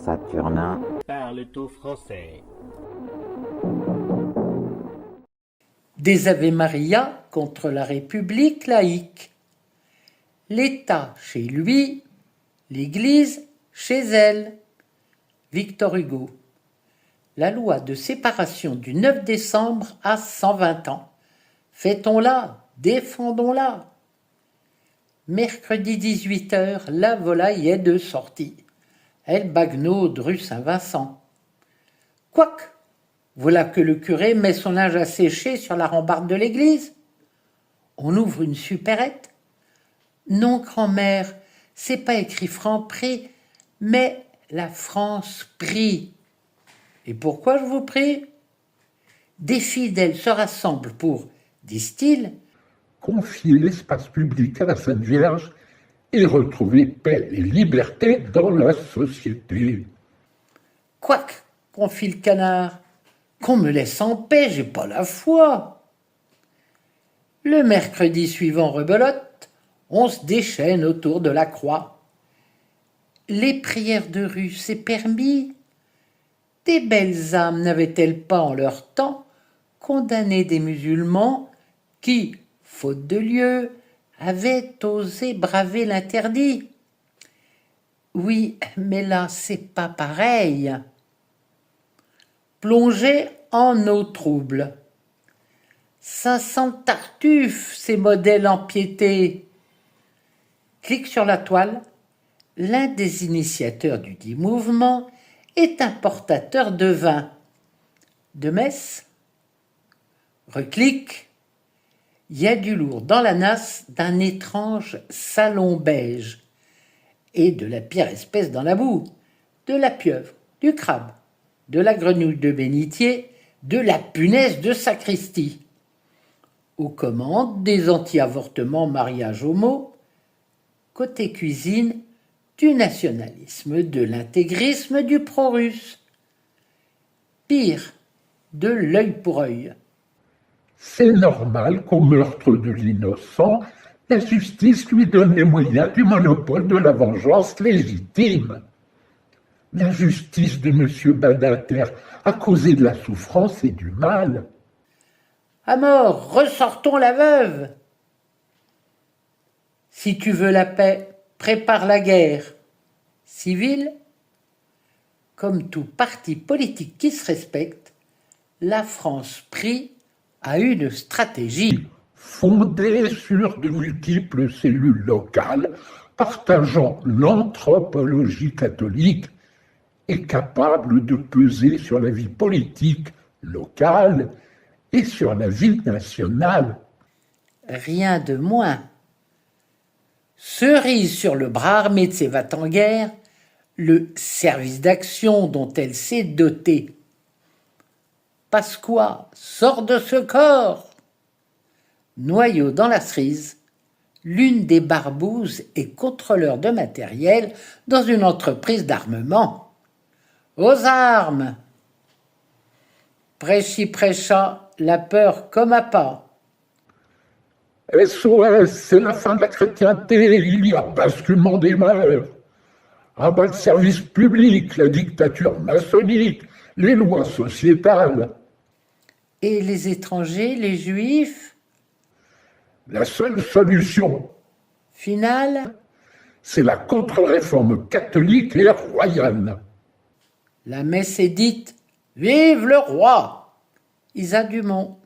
Saturnin parle au français. Des Ave Maria contre la République laïque. L'État chez lui, l'Église chez elle. Victor Hugo. La loi de séparation du 9 décembre a 120 ans. Fêtons-la, défendons-la. Mercredi 18h, la volaille est de sortie. Elle bagnaude rue Saint-Vincent. Quoique, voilà que le curé met son linge à sécher sur la rambarde de l'église. On ouvre une supérette. Non, grand-mère, c'est pas écrit Franc-Prix, mais la France prie. Et pourquoi je vous prie? Des fidèles se rassemblent pour, disent-ils, confier l'espace public à la Sainte Vierge et retrouver paix et liberté dans la société. Quoique, confie le canard, qu'on me laisse en paix, j'ai pas la foi. Le mercredi suivant rebelote, on se déchaîne autour de la croix. Les prières de rue, c'est permis. Des belles âmes n'avaient-elles pas en leur temps condamné des musulmans qui, faute de lieu, avaient osé braver l'interdit? Oui, mais là, c'est pas pareil. Plongés en eau trouble. 500 tartuffes, ces modèles empiétés. Clique sur la toile. L'un des initiateurs du dit mouvement est importateur de vin. De Metz. Reclique. Il y a du lourd dans la nasse d'un étrange salon beige et de la pire espèce dans la boue, de la pieuvre, du crabe, de la grenouille de bénitier, de la punaise de sacristie. Aux commandes des anti-avortements mariage homo, côté cuisine, du nationalisme, de l'intégrisme, du pro-russe. Pire, de l'œil pour œil. C'est normal qu'au meurtre de l'innocent, la justice lui donne les moyens du monopole de la vengeance légitime. L'injustice de M. Badinter a causé de la souffrance et du mal. À mort, ressortons la veuve. Si tu veux la paix, prépare la guerre. Civile, comme tout parti politique qui se respecte, la France prie à une stratégie fondée sur de multiples cellules locales, partageant l'anthropologie catholique et capable de peser sur la vie politique locale et sur la vie nationale. Rien de moins. Cerise sur le bras armé de ses va-t-en-guerre, le service d'action dont elle s'est dotée. Pasqua sort de ce corps. Noyau dans la cerise, l'une des barbouzes est contrôleur de matériel dans une entreprise d'armement. Aux armes! Prêchi prêcha, la peur comme à pas. SOS, c'est la fin de la chrétienté, il y a basculement des mœurs. Abat le service public, la dictature maçonnique, les lois sociétales. Et les étrangers, les juifs? La seule solution Finale, c'est la contre-réforme catholique et royale. la messe est dite « Vive le roi !» Isa Dumont.